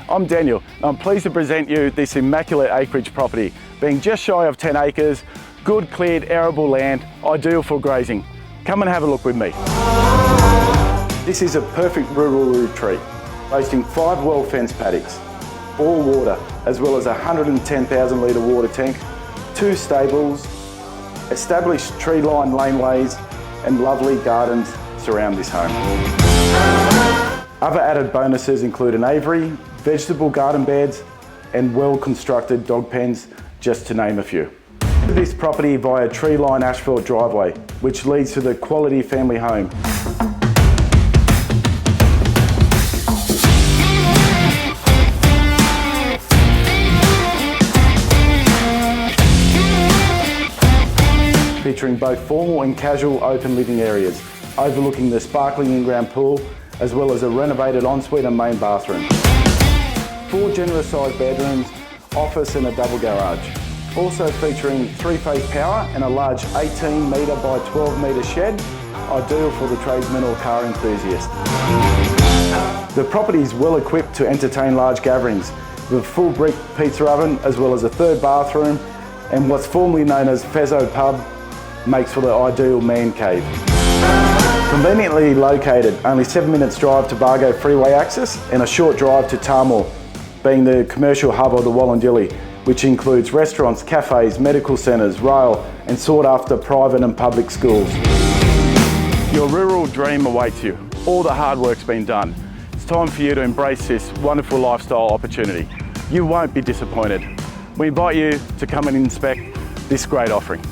I'm Daniel, and I'm pleased to present you this immaculate acreage property, being just shy of 10 acres, good cleared arable land, ideal for grazing. Come and have a look with me. This is a perfect rural retreat, boasting 5 well-fenced paddocks, all water, as well as a 110,000 litre water tank, 2 stables, established tree-lined laneways, and lovely gardens surround this home. Other added bonuses include an aviary, vegetable garden beds, and well-constructed dog pens, just to name a few. This property via tree-lined asphalt driveway, which leads to the quality family home. Featuring both formal and casual open living areas, overlooking the sparkling in-ground pool, as well as a renovated ensuite and main bathroom. 4 generous sized bedrooms, office and a double garage. Also featuring 3-phase power and a large 18 metre by 12 metre shed, ideal for the tradesman or car enthusiast. The property is well equipped to entertain large gatherings, with a full brick pizza oven as well as a 3rd bathroom, and what's formerly known as Fezzo Pub makes for the ideal man cave. Conveniently located, only 7 minutes drive to Bargo freeway access and a short drive to Tamworth, being the commercial hub of the Wollondilly, which includes restaurants, cafes, medical centres, rail and sought after private and public schools. Your rural dream awaits you. All the hard work's been done. It's time for you to embrace this wonderful lifestyle opportunity. You won't be disappointed. We invite you to come and inspect this great offering.